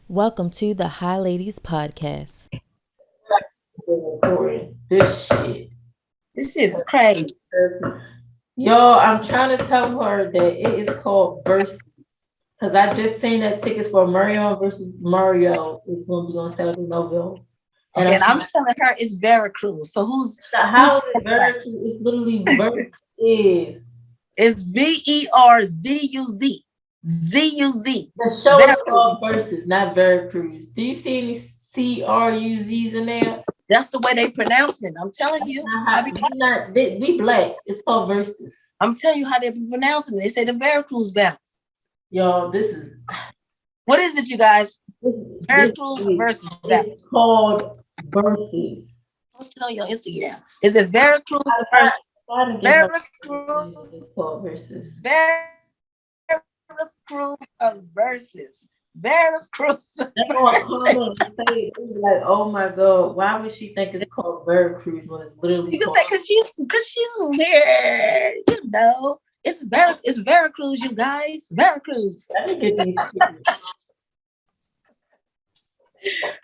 Welcome to the High Ladies Podcast. This shit. This shit is crazy. Y'all, I'm trying to tell her that it is called Versus. Because I just seen that tickets for Mario versus Mario is going to be on Saturday, November. And I'm telling her it's Veracruz. So who's how is it Veracruz? It's literally Versus. It's VERZUZ. ZUZ. The show is called Versus, not Veracruz. Do you see any CRUZs in there? That's the way they pronounce it. I'm telling you. We Black. It's called Versus. I'm telling you how they be pronouncing it. They say the Veracruz battle. Y'all, this is. What is it, you guys? Veracruz versus battle. It's called Versus. I'll tell you on Instagram. Is it Veracruz versus Veracruz? It's called Versus. Veracruz versus Veracruz. Like, oh my god, why would she think it's called Veracruz when it's literally? You can say because she's here, you know. It's Veracruz, you guys. Veracruz. Let me get these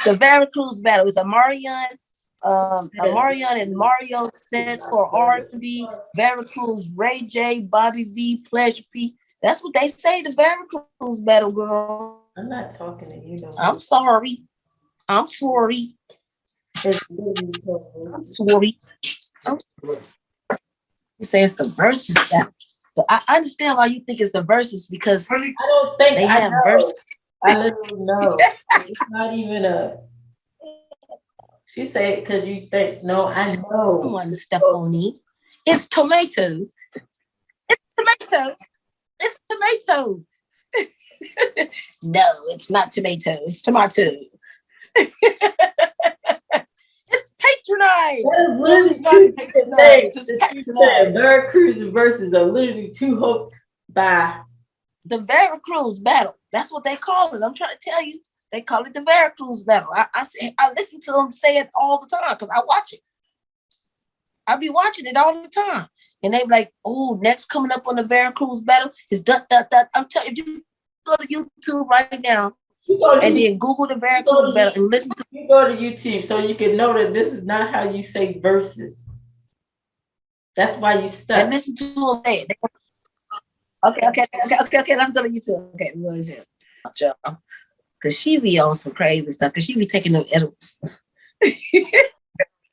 The Veracruz battle is a Marion and Mario sets for R&B. Veracruz, Ray J, Bobby V, Pleasure P. That's what they say. The Veracruz battle, girl. I'm not talking to you. No. I'm sorry. I'm sorry. You say it's the verses battle. But I understand why you think it's the verses because I don't think they have verses. I literally know. It's not even a. She said because you think no, I know. Come on, Stephanie. It's tomato. It's tomato. It's tomato. No, it's not tomato. It's tomato. It's patronize. Veracruz versus are literally two hooked by the Veracruz battle. That's what they call it. I'm trying to tell you. They call it the Veracruz battle. I listen to them say it all the time because I watch it. I be watching it all the time. And they be like, oh, next coming up on the Veracruz battle is dot. I'm telling you, if you go to YouTube right now and then Google the Veracruz battle and listen to you go to YouTube so you can know that this is not how you say verses. That's why you stuck. And listen to them. Okay. Let's go to YouTube. Okay, what is it? Because she be on some crazy stuff. Because she be taking them edibles.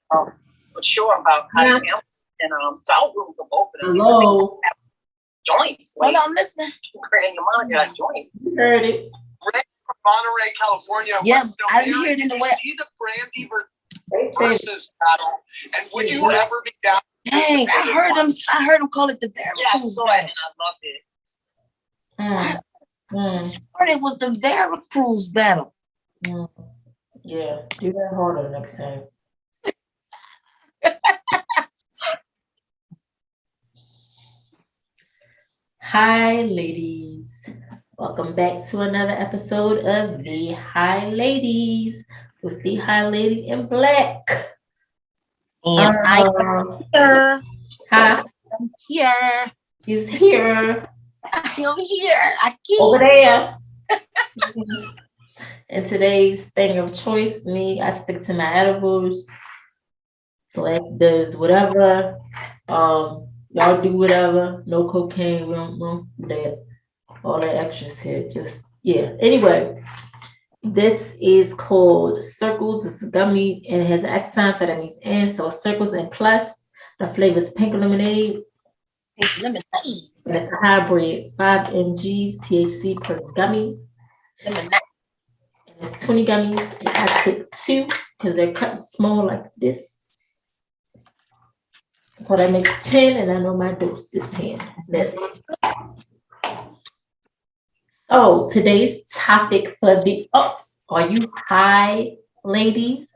For sure about cutting him. And so I'll room for both of them. Hello. Joints. Hold on, I'm listening. Your mom got joints. You heard it. From Monterey, California. Yes, I didn't hear it in the way. See the Brandy versus battle, and would you ever be down? Dang, I heard him call it the Veracruz. Yeah, I saw it and I loved it. I heard it was the Veracruz battle. Yeah, do that harder next time. Hi, ladies. Welcome back to another episode of the High Ladies with the High Lady in Black. And I'm here. Hi. I'm here. She's here. I'm here. Over there. And today's thing of choice, I stick to my edibles. Black does whatever. Y'all do whatever. No cocaine. We don't do that. All that extra shit. Just, yeah. Anyway, this is called Circles. It's a gummy and it has an X sign, so that means and. So Circles and plus. The flavor is pink lemonade. Pink lemonade. And it's a hybrid. 5 mgs THC per gummy. Lemonade. And it's 20 gummies. And I took 2 because they're cut small like this. So that makes 10, and I know my dose is 10. That's it. So today's topic for the are you high, ladies?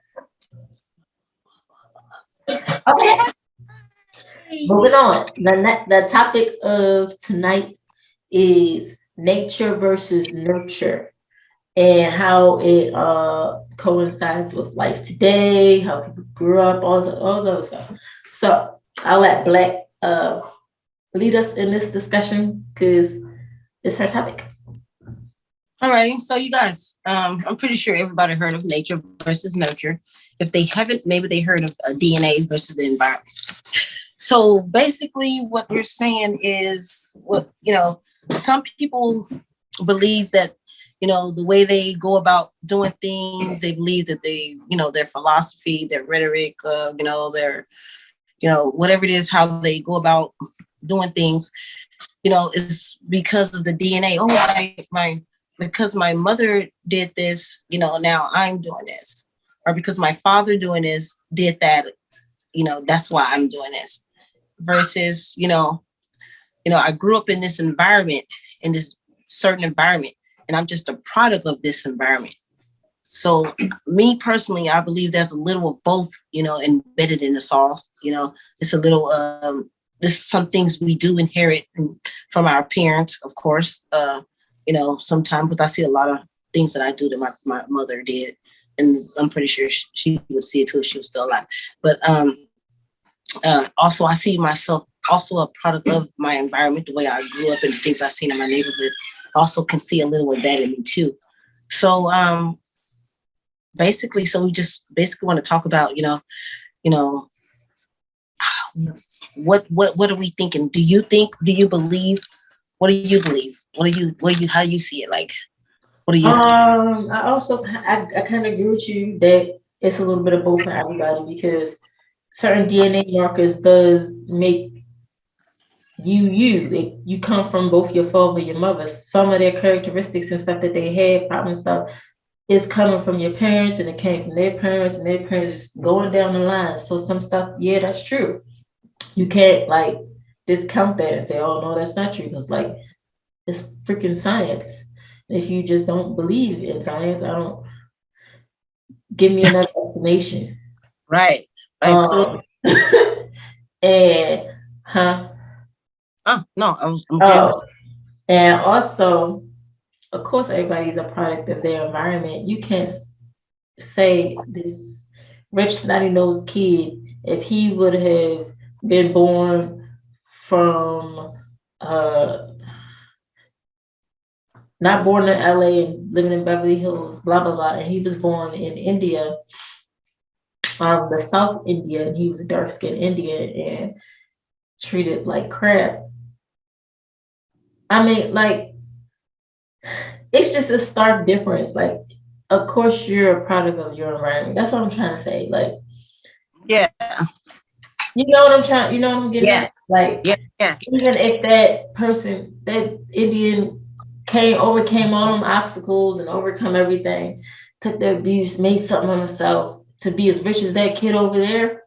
Okay. Moving on. The topic of tonight is nature versus nurture and how it coincides with life today, how people grew up, all the other stuff. So I'll let Blac lead us in this discussion because it's her topic. All righty. So you guys, I'm pretty sure everybody heard of nature versus nurture. If they haven't, maybe they heard of DNA versus the environment. So basically what we're saying is some people believe that, the way they go about doing things, they believe that their philosophy, their rhetoric, their, whatever it is, how they go about doing things, is because of the DNA. Oh, because my mother did this, now I'm doing this. Or because my father doing this did that, that's why I'm doing this. Versus, I grew up in this environment, in this certain environment, and I'm just a product of this environment. So me personally, I believe there's a little of both, embedded in us all. It's a little, this is some things we do inherit from our parents, of course. Sometimes, but I see a lot of things that I do that my mother did. And I'm pretty sure she would see it too if she was still alive. But also I see myself also a product of my environment, the way I grew up and the things I've seen in my neighborhood. Also can see a little of that in me too. So basically, we just basically want to talk about, what are we thinking? Do you believe? What do you believe? How do you see it? Like, what do you? I also I kind of agree with you that it's a little bit of both for everybody, because certain DNA markers does make you come from both your father and your mother. Some of their characteristics and stuff that they had, problem stuff, is coming from your parents, and it came from their parents, and their parents, just going down the line. So some stuff, yeah, that's true. You can't like discount that and say, oh no, that's not true, because like it's freaking science. If you just don't believe in science, I don't give me another explanation. Right. Um, and Oh no, I'm and also, of course, everybody's a product of their environment. You can't say this rich snotty nosed kid, if he would have been born from not born in LA and living in Beverly Hills, blah blah blah, and he was born in India, the South India, and he was a dark skinned Indian and treated like crap. I mean, like, it's just a stark difference. Like, of course, you're a product of your environment. That's what I'm trying to say. Like, yeah, you know what I'm trying. You know what I'm getting yeah. at. Like, yeah. Even if that person, that Indian, overcame all them obstacles and overcome everything, took the abuse, made something of himself to be as rich as that kid over there,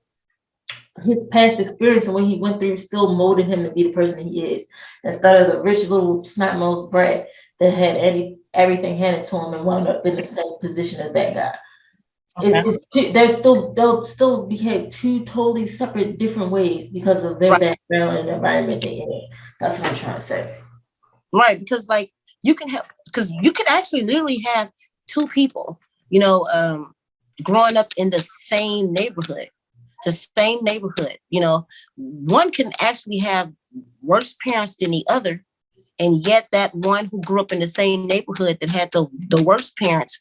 his past experience and what he went through still molded him to be the person he is, instead of the rich little snot-nosed brat that had everything handed to him and wound up in the same position as that guy. Okay. They'll still behave two totally separate, different ways because of their background and environment they in. That's what I'm trying to say. Right, because like you can actually literally have two people, growing up in the same neighborhood. One can actually have worse parents than the other, and yet that one who grew up in the same neighborhood that had the worst parents,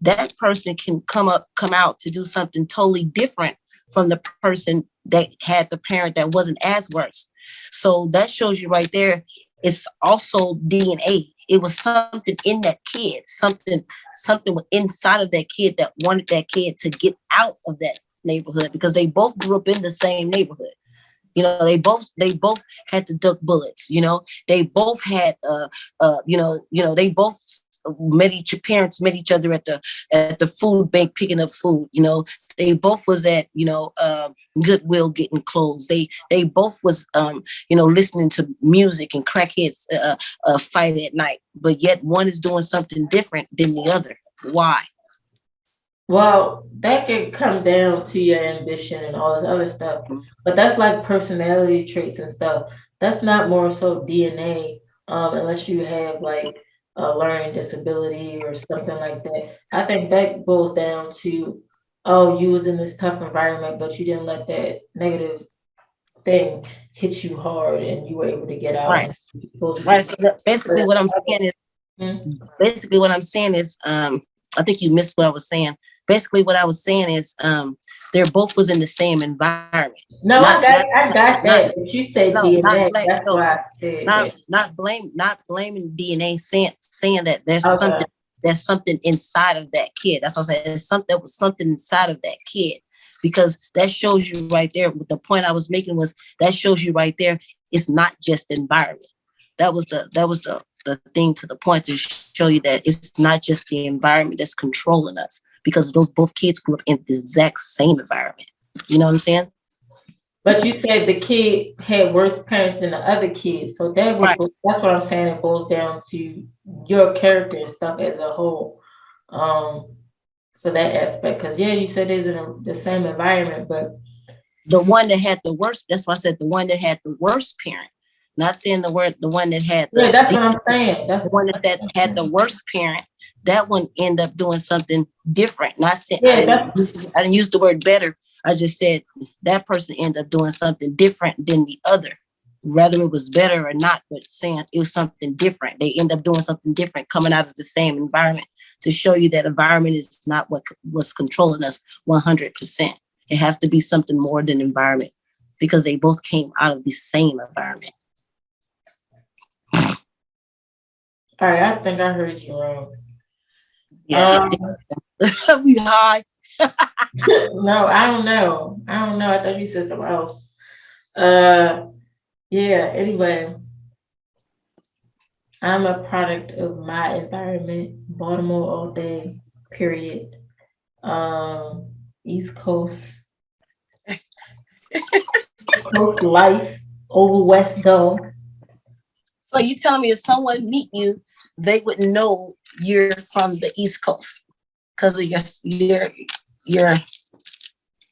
that person can come out to do something totally different from the person that had the parent that wasn't as worse. So that shows you right there, it's also DNA. It was something in that kid, something inside of that kid that wanted that kid to get out of that neighborhood, because they both grew up in the same neighborhood. They both had to duck bullets. They both had they both parents met each other at the food bank picking up food. They both was at Goodwill getting clothes. They both was listening to music and crackheads fight at night. But yet one is doing something different than the other. Why? Well, that could come down to your ambition and all this other stuff, but that's like personality traits and stuff. That's not more so DNA, unless you have like a learning disability or something like that. I think that boils down to, oh, you was in this tough environment, but you didn't let that negative thing hit you hard, and you were able to get out. Right. So basically, what I'm saying is, Basically what I'm saying is, I think you missed what I was saying. Basically what I was saying is, they're both was in the same environment. No, I got that. But you said DNA. That's why I said not blaming DNA, saying that there's something inside of that kid. That's what I'm saying. There was something inside of that kid, because that shows you right there. The point I was making was that shows you right there. It's not just environment. That was the thing to the point to show you that it's not just the environment that's controlling us, because those both kids grew up in the exact same environment. You know what I'm saying? But you said the kid had worse parents than the other kids, so that's what I'm saying. It boils down to your character and stuff as a whole. For that aspect, because you said it's in the same environment, but the one that had the worst. That's why I said the one that had the worst parent. Not saying the one that had the, that's what I'm saying. That's the one that had the worst parent. That one ended up doing something different. Not saying I didn't use the word better. I just said that person ended up doing something different than the other. Whether it was better or not, but saying it was something different. They end up doing something different coming out of the same environment, to show you that environment is not what was controlling us 100%. It has to be something more than environment, because they both came out of the same environment. All right, I think I heard you wrong. Yeah, we high. No, I don't know. I thought you said something else. Yeah. Anyway, I'm a product of my environment. Baltimore all day. Period. East Coast. East Coast life over West though. So you telling me if someone meet you, they would know you're from the East Coast because of your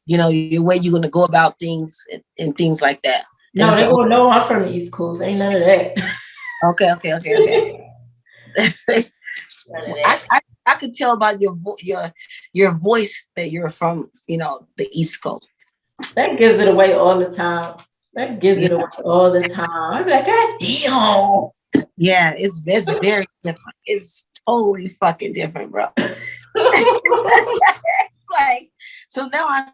your way you're gonna go about things and things like that. No, they won't know I'm from the East Coast. Ain't none of that. Okay. I could tell about your voice that you're from, the East Coast. That gives it away all the time. I'm like, God damn. Yeah, it's very different. It's totally fucking different, bro. It's like, so now I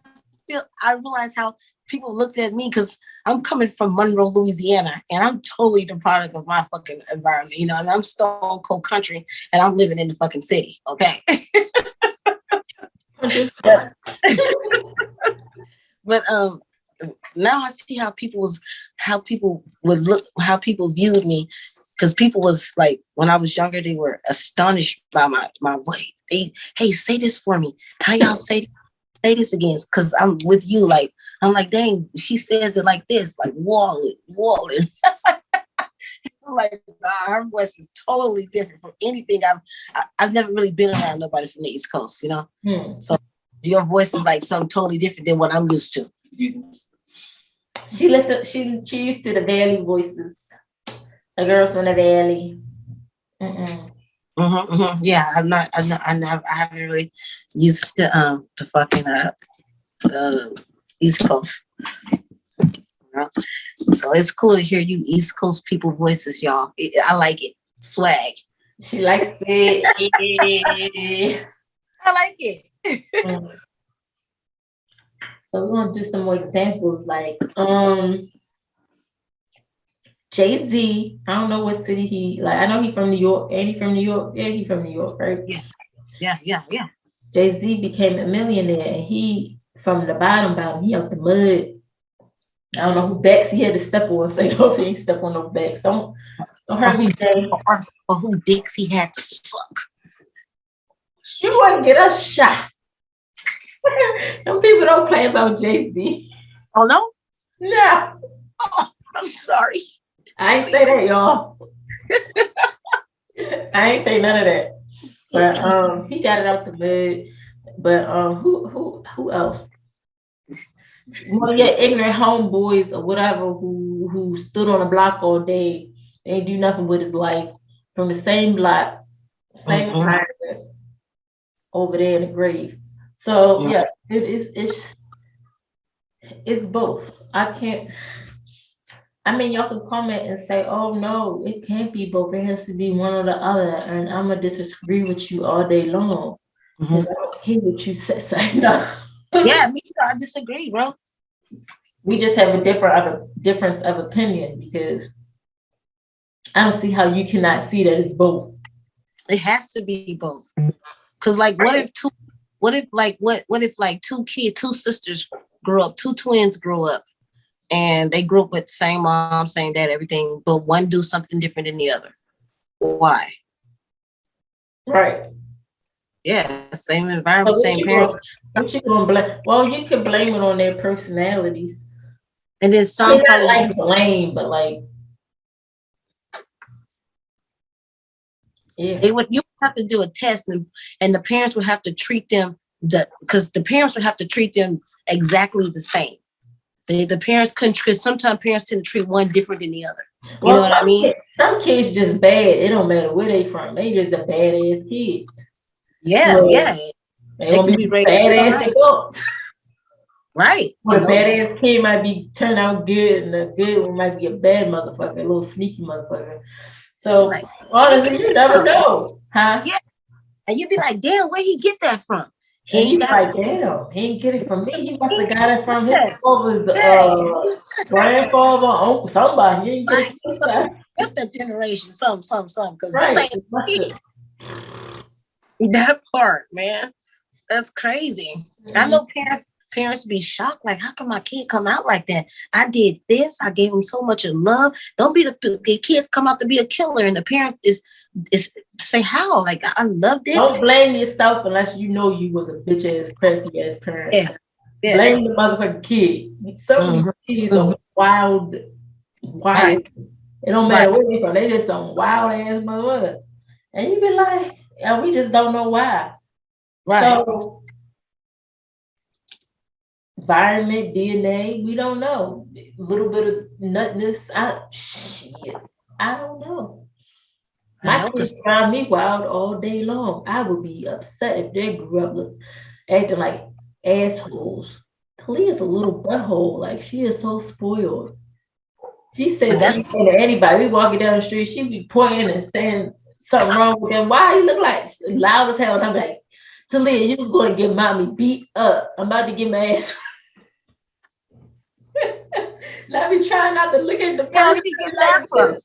realize how people looked at me, because I'm coming from Monroe, Louisiana, and I'm totally the product of my fucking environment, and I'm stone cold country, and I'm living in the fucking city, okay? But now I see how people viewed me, because people was like, when I was younger, they were astonished by my voice. Hey, say this for me. How y'all say this again? Because I'm with you. Like, I'm like, dang, she says it like this, like wallet. I'm like, nah, her voice is totally different from anything I've never really been around nobody from the East Coast, So your voice is like something totally different than what I'm used to. She used to the Valley voices. The girls from the Valley. Yeah, I haven't really used to the fucking East Coast. So it's cool to hear you East Coast people voices, y'all. I like it. Swag. She likes it. I like it. So we're gonna do some more examples, like Jay-Z. I don't know what city he like. I know he's from New York. Ain't he from New York? Yeah, he's from New York, right? Yeah. Jay-Z became a millionaire, and he from the bottom. He out the mud. I don't know who backs he had to step on. Say, no, he ain't step on no backs. Don't hurt me, Jay. Or who dicks he had to suck. You wouldn't get a shot. Them people don't play about Jay-Z. Oh no? No. Oh, I'm sorry. I ain't say that, y'all. I ain't say none of that. But he got it out the bed. But who else? One of your ignorant homeboys or whatever who stood on a block all day, ain't do nothing with his life, from the same block, same environment, over there in the grave. So yeah, it's both. I can't. I mean, y'all can comment and say, "Oh no, it can't be both. It has to be one or the other." And I'm gonna disagree with you all day long because I don't care what you say. No. Yeah, me too. I disagree, bro. We just have a difference of opinion because I don't see how you cannot see that it's both. It has to be both. Cause like, what if two sisters grew up, two twins grew up, and they grew up with same mom, same dad, everything, but one do something different than the other? Why? Right. Yeah, same environment, same parents. What you gonna blame? Well, you can blame it on their personalities. And then some not like blame, but like, yeah. You have to do a test, and the parents would have to treat them because the parents would have to treat them exactly the same. The parents couldn't, because sometimes parents tend to treat one different than the other. You know what I mean? Some kids just bad. It don't matter where they from. They just a badass kids. Yeah, so, yeah. They gonna be badass adults. Right. Well, a badass kid might turn out good, and the good one might be a bad motherfucker, a little sneaky motherfucker. So like, honestly, you never know, huh? Yeah. And you'd be like, damn, where he get that from? He ain't damn, he ain't get it from me. He must have got it from his father's grandfather, uncle, somebody. He ain't get it from that generation, some, because this ain't that part, man. That's crazy. Mm-hmm. I know parents be shocked, like, how come my kid come out like that? I did this, I gave him so much of love. Don't be the kids come out to be a killer, and the parents is say how? Like, I loved it. Don't blame yourself unless you know you was a bitch ass, crappy ass parent. Yes. Yeah. Blame the motherfucking kid. Some of these kids are wild. Right. It don't matter where they from. They just some wild ass motherfucker. And you be like, yeah, we just don't know why. Right. So environment, DNA, we don't know. A little bit of nutness. I don't know. My kids drive me wild all day long. I would be upset if they grew up acting like assholes. Talia's a little butthole. Like, she is so spoiled. She says anything to anybody. We walking down the street, she be pointing and saying something wrong with them. Why you look like loud as hell? And I'm like, Talia, you was going to get mommy beat up. I'm about to get my ass. Let me try not to look at the person.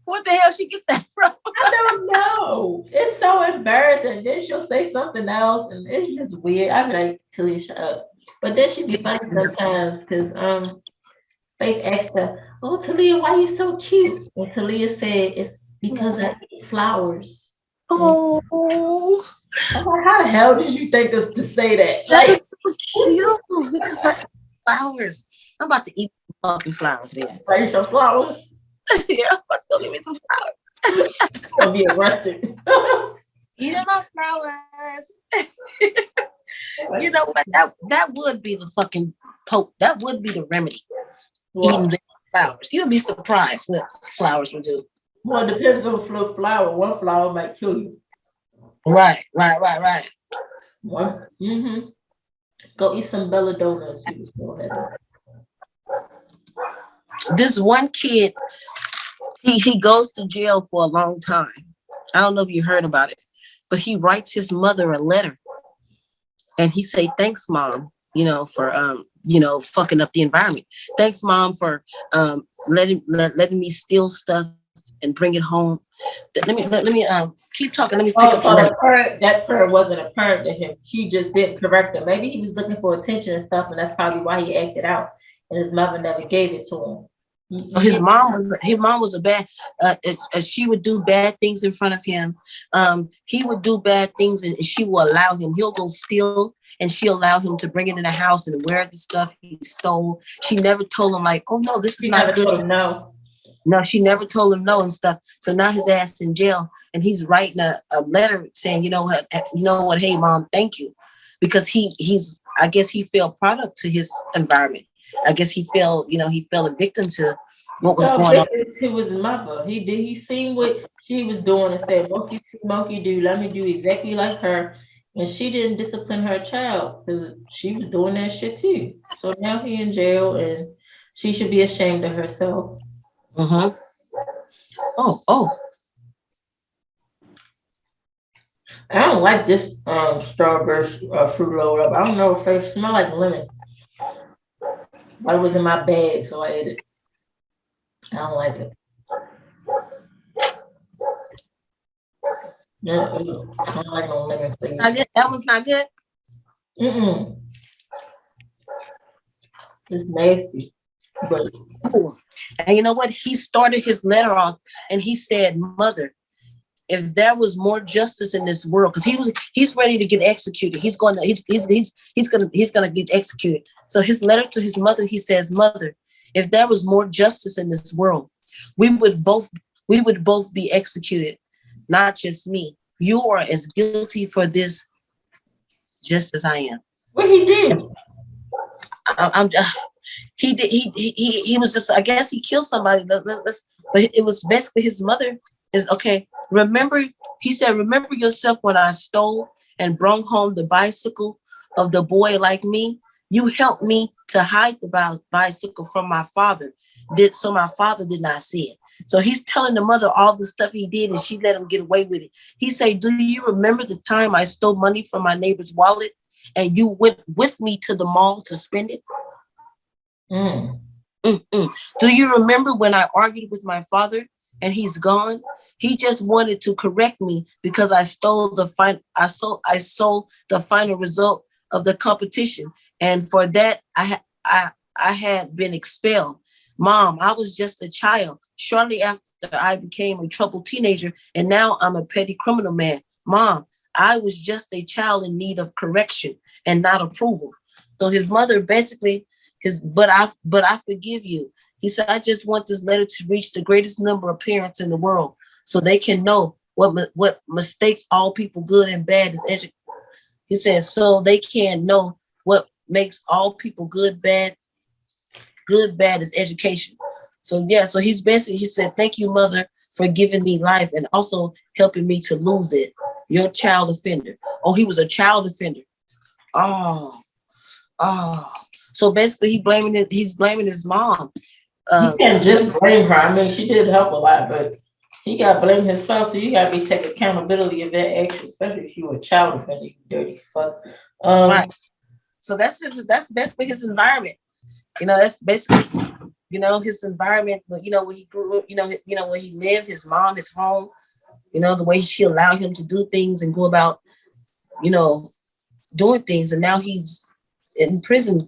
What the hell she get that from? I don't know. It's so embarrassing. Then she'll say something else, and it's just weird. I be like, Talia, shut up. But then she be funny sometimes because Faith asked her, "Oh, Talia, why you so cute?" And Talia said, "It's because I eat flowers." Oh, I'm like, how the hell did you think us to say that? Like, that's so cute because I eat flowers. I'm about to eat fucking flowers, man. I eat some flowers. Yeah, I'm about to go give me some flowers. I'll be arrested. Eating my flowers. You know what? That would be the fucking poke. That would be the remedy. Eating flowers. You'd be surprised what flowers would do. Well, it depends on the flower. One flower might kill you. Right. One. Mm-hmm. Go eat some belladonna. This one kid, he goes to jail for a long time. I don't know if you heard about it, but he writes his mother a letter, and he say, "Thanks, Mom, for fucking up the environment. Thanks, Mom, for letting me steal stuff and bring it home." Let me keep talking. Let me pick up the letter. That parent wasn't a parent to him. She just didn't correct him. Maybe he was looking for attention and stuff, and that's probably why he acted out. And his mother never gave it to him. His mom was a bad. She would do bad things in front of him. He would do bad things, and she will allow him. He'll go steal, and she'll allow him to bring it in the house and wear the stuff he stole. She never told him, like, "Oh no, this is not good." No, she never told him no and stuff. So now his ass in jail, and he's writing a letter saying, "You know what? Hey, Mom, thank you," because he's. I guess he fell product to his environment. I guess he fell a victim to what was going on. To his mother. He seen what she was doing and said, "Monkey see, monkey do. Let me do exactly like her." And she didn't discipline her child because she was doing that shit too. So now he in jail, and She should be ashamed of herself. Mm-hmm. Oh. I don't like this Starburst fruit roll up. I don't know if it smell like lemon. But it was in my bag, so I ate it. I don't like it. No, I don't like no lemon flavor. That was not good. It's nasty. But and you know what? He started his letter off and he said, "Mother, if there was more justice in this world," because he's ready to get executed. He's gonna get executed. So his letter to his mother, he says, "Mother, if there was more justice in this world, we would both be executed, not just me. You are as guilty for this just as I am." What he did? He was just, I guess he killed somebody. But it was basically his mother is okay. Remember, he said, "Remember yourself when I stole and brought home the bicycle of the boy like me. You helped me to hide the bicycle from my father. So my father did not see it." So he's telling the mother all the stuff he did, and she let him get away with it. He said, "Do you remember the time I stole money from my neighbor's wallet and you went with me to the mall to spend it? Do you remember when I argued with my father and he's gone? He just wanted to correct me because I sold the final result of the competition, and for that I had been expelled. Mom, I was just a child. Shortly after, I became a troubled teenager, and now I'm a petty criminal man. Mom, I was just a child in need of correction and not approval." So his mother basically but I forgive you. He said, "I just want this letter to reach the greatest number of parents in the world so they can know what mistakes all people good and bad is He said, so they can know what makes all people good, bad is education." So he said, "Thank you, Mother, for giving me life and also helping me to lose it. Your child offender." Oh, he was a child offender. Oh. So basically he's blaming his mom. You can't just blame her. I mean, she did help a lot, but he got to blame himself. So you got to take accountability of that action, especially if you were a child offender, you dirty fuck. Right. So that's basically his environment. That's basically, his environment. But where he grew up, where he lived, his mom, his home. The way she allowed him to do things and go about, doing things, and now he's in prison,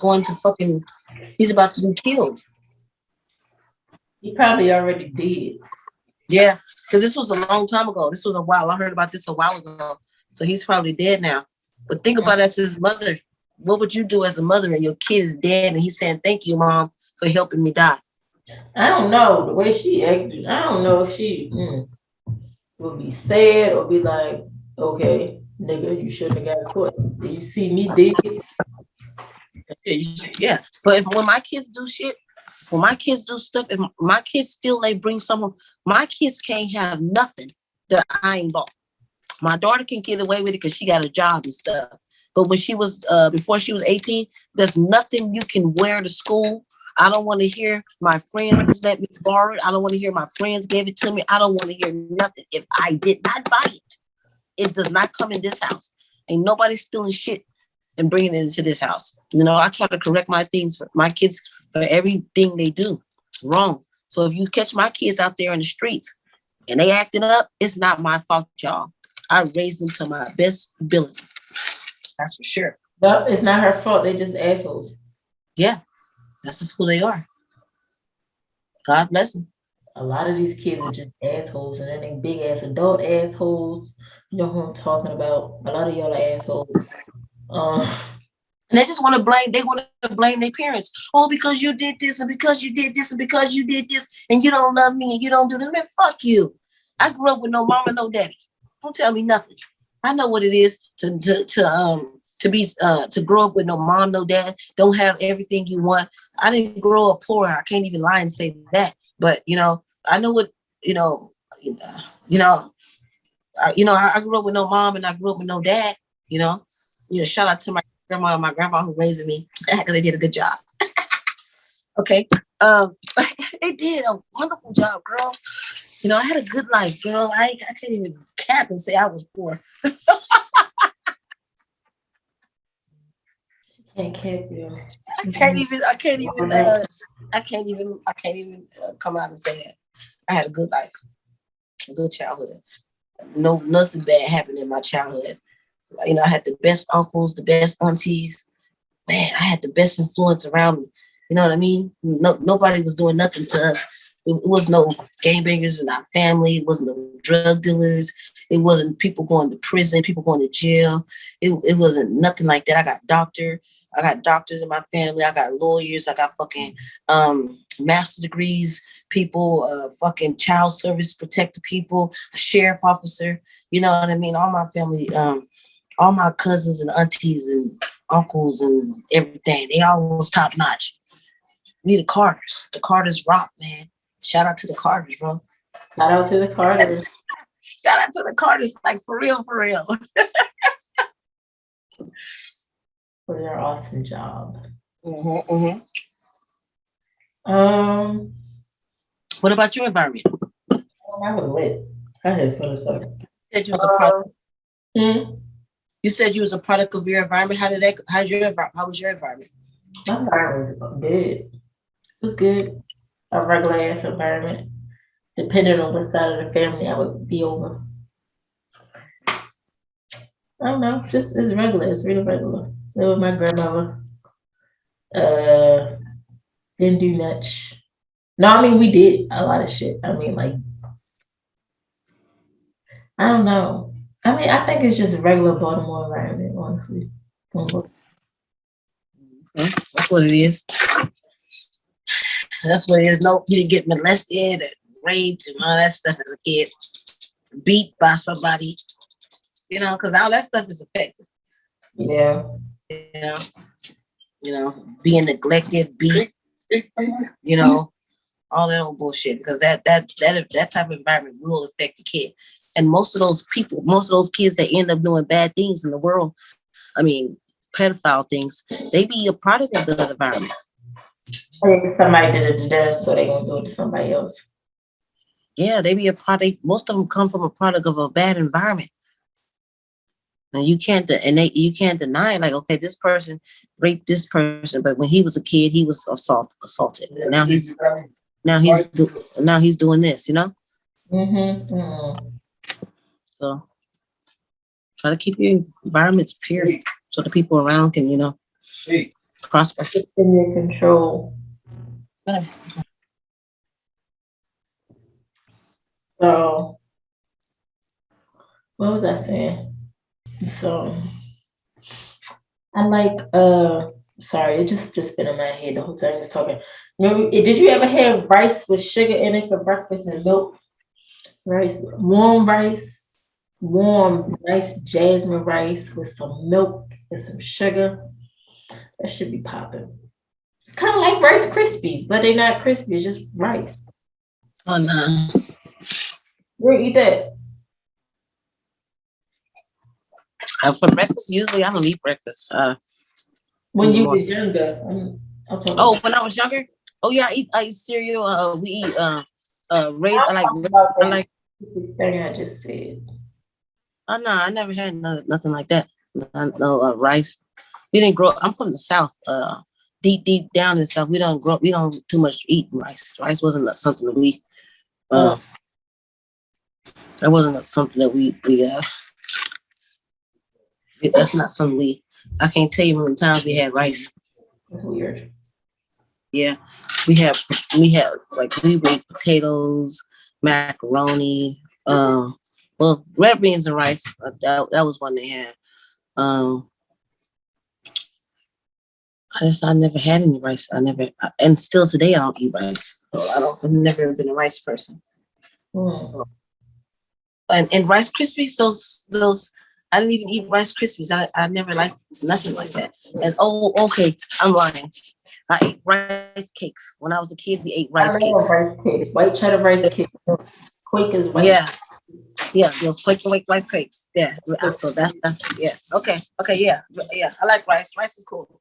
he's about to be killed. He probably already did. Yeah, because this was a long time ago. This was a while. I heard about this a while ago. So he's probably dead now. But think about it as his mother. What would you do as a mother and your kid is dead and he's saying, "Thank you, Mom, for helping me die"? I don't know. The way she acted, I don't know if she would be sad or be like, "Okay, nigga, you shouldn't have got caught. Did you see me dead?" Yeah. But when my kids do shit, when my kids do stuff, if my kids still bring someone, my kids can't have nothing that I ain't bought. My daughter can get away with it because she got a job and stuff. But when she was before she was 18, there's nothing you can wear to school. I don't want to hear my friends let me borrow it. I don't want to hear my friends gave it to me. I don't want to hear nothing. If I did not buy it, it does not come in this house. Ain't nobody stealing shit and bringing it into this house. I try to correct my things for my kids for everything they do wrong. So if you catch my kids out there in the streets and they acting up, it's not my fault, y'all. I raised them to my best ability. That's for sure. No, it's not her fault. They just assholes. Yeah, that's just who they are. God bless them. A lot of these kids are just assholes, and then they big ass adult assholes. You know who I'm talking about. A lot of y'all are assholes. And they just want to blame. They want to blame their parents. Oh, because you did this, and because you did this, and because you did this, and you don't love me, and you don't do this. Man, fuck you. I grew up with no mama, no daddy. Don't tell me nothing. I know what it is to grow up with no mom, no dad. Don't have everything you want. I didn't grow up poor. I can't even lie and say that. But I know what I grew up with no mom and I grew up with no dad. Shout out to my grandma and my grandpa who raised me because they did a good job. Okay, They did a wonderful job, girl. You know, I had a good life, girl. I can't even cap and say I was poor. Can't cap you. I can't even come out and say that. I had a good life, a good childhood. No, nothing bad happened in my childhood. You know, I had the best uncles, the best aunties. Man, I had the best influence around me. You know what I mean? No, nobody was doing nothing to us. It was no gangbangers in our family. It wasn't no drug dealers. It wasn't people going to prison, people going to jail. It wasn't nothing like that. I got doctors in my family. I got lawyers. I got fucking master degrees, people, fucking child service protected people, a sheriff officer. You know what I mean? All my family, all my cousins and aunties and uncles and everything, they all was top notch. We the Carters. The Carters rock, man. Shout out to the Carters, bro. Shout out to the Carters. Shout out to the Carters, like for real, for real. For their awesome job. Mm-hmm, mm-hmm. What about your environment? I was lit. I had fun as fuck. You said you was a product. You said you was a product of your environment. How was your environment? My environment was good. It was good. A regular ass environment. Depending on what side of the family I would be over. I don't know. Just it's regular. It's really regular. Live with my grandmother. Didn't do much. No, I mean we did a lot of shit. I mean, like, I don't know. I mean, I think it's just a regular Baltimore environment, honestly. That's what it is. That's what it is. No, you didn't get molested and raped and all that stuff as a kid. Beat by somebody. You know, because all that stuff is effective. Yeah. You know, being neglected, beat, you know, all that old bullshit. Because that type of environment will affect the kid. And most of those kids that end up doing bad things in the world, I mean, pedophile things, they be a product of the environment. Somebody did it to them, so they're gonna do it to somebody else. Yeah, they be a product. Most of them come from a product of a bad environment. And you can't deny, like, okay, this person raped this person, but when he was a kid, he was assaulted. And now he's doing this, you know. So try to keep your environments pure, so the people around can, you know, prosper. It's in your control. So, what was I saying? So, I like, sorry, it just been in my head the whole time I was talking. Remember, did you ever have rice with sugar in it for breakfast and milk? Rice, warm, nice jasmine rice with some milk and some sugar. That should be popping. It's kind of like Rice Krispies, but they're not crispy. It's just rice. Oh no! Where you eat that? For breakfast, usually I don't eat breakfast. When you was younger, I'm talking. When I was younger. Oh yeah, I eat cereal. We eat raised. I like thing I just said. Oh no, I never had nothing like that. No rice. We didn't grow. I'm from the South. Deep down in the South, we don't too much eat rice. Rice wasn't something that we. That wasn't something that we. That's not something I can't tell you how many times we had rice. That's weird. Yeah, we had like we ate potatoes, macaroni, well, red beans and rice. That was one they had. I never had any rice. And still today I don't eat rice. So I've never been a rice person. So, and Rice Krispies, those I didn't even eat Rice Krispies. I never liked nothing like that. And okay, I'm lying. I ate rice cakes when I was a kid. We ate rice cakes. Rice cakes, white cheddar rice cakes, Quakers white. Yeah, those Quaker white rice cakes. Yeah, so that's yeah. Okay, yeah. I like rice. Rice is cool.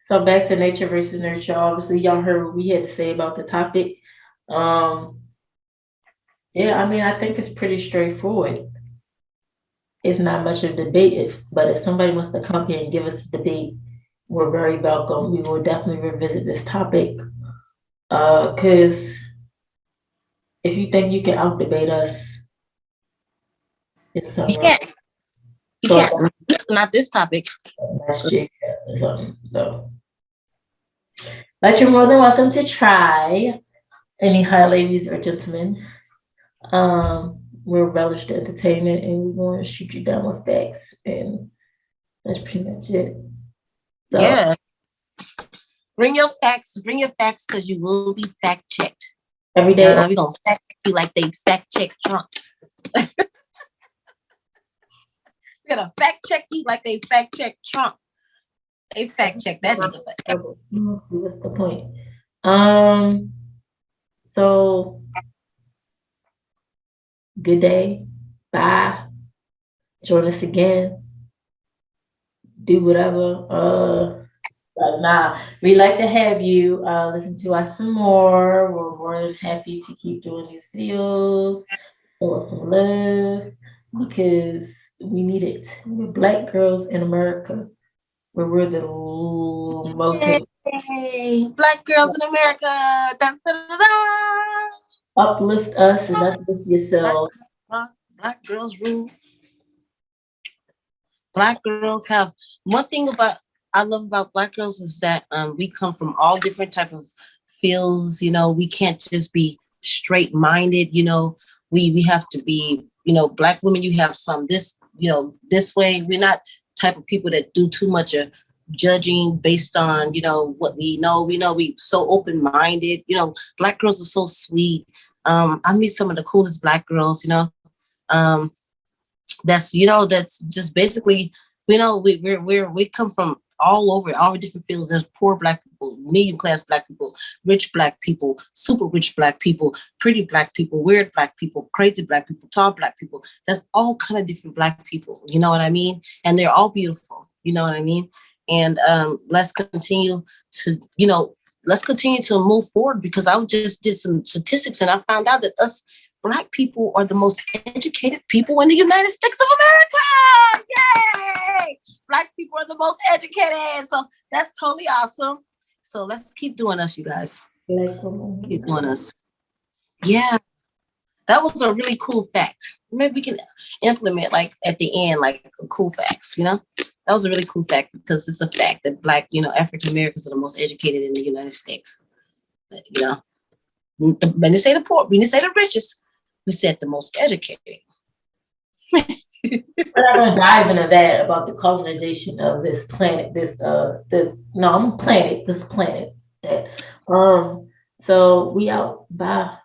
So back to nature versus nurture. Obviously, y'all heard what we had to say about the topic. Yeah, I mean, I think it's pretty straightforward. It's not much of a debate, but if somebody wants to come here and give us a debate, we're very welcome. We will definitely revisit this topic. Because if you think you can out debate us, it's You something can't. You wrong. can't. Not this topic. That's Jake or something. So, but you're more than welcome to try. Any high ladies or gentlemen. We'll relish the entertainment and we're going to shoot you down with facts. And that's pretty much it. So, Yeah. Bring your facts because you will be fact checked. Every day. We're going to fact check you like they fact check Trump. We're going to fact check you like they fact check Trump. They fact check that nigga. What's the point? So good day. Bye. Join us again. Do whatever. But nah, we like to have you listen to us some more. We're more than happy to keep doing these videos. Show us some love because we need it. We're Black girls in America, where we're the most hated. Hey, Black girls in America. Dun, dun, dun, dun. Uplift us and uplift yourself. Black girls rule. Black girls have one thing I love about Black girls is that we come from all different type of fields. You know, we can't just be straight minded. You know, we have to be. You know, Black women. You have some this. You know, this way. We're not type of people that do too much of judging based on what we know. We so open minded. You know, Black girls are so sweet. I meet some of the coolest Black girls. That's just basically we come from all over all different fields. There's poor Black people, medium class Black people, rich Black people, super rich Black people, pretty Black people, weird Black people, crazy Black people, tall Black people. That's all kind of different Black people, you know what I mean? And they're all beautiful, you know what I mean? And let's continue to move forward, because I just did some statistics and I found out that us Black people are the most educated people in the United States of America. Yay! Black people are the most educated. So that's totally awesome. So let's keep doing us, you guys. Keep doing us. Yeah. That was a really cool fact. Maybe we can implement like at the end, like cool facts, That was a really cool fact because it's a fact that Black, African Americans are the most educated in the United States. When they say the poor, when they say the richest, we said the most educated. We're not going to dive into that about the colonization of this planet. This planet. So we out. Bye.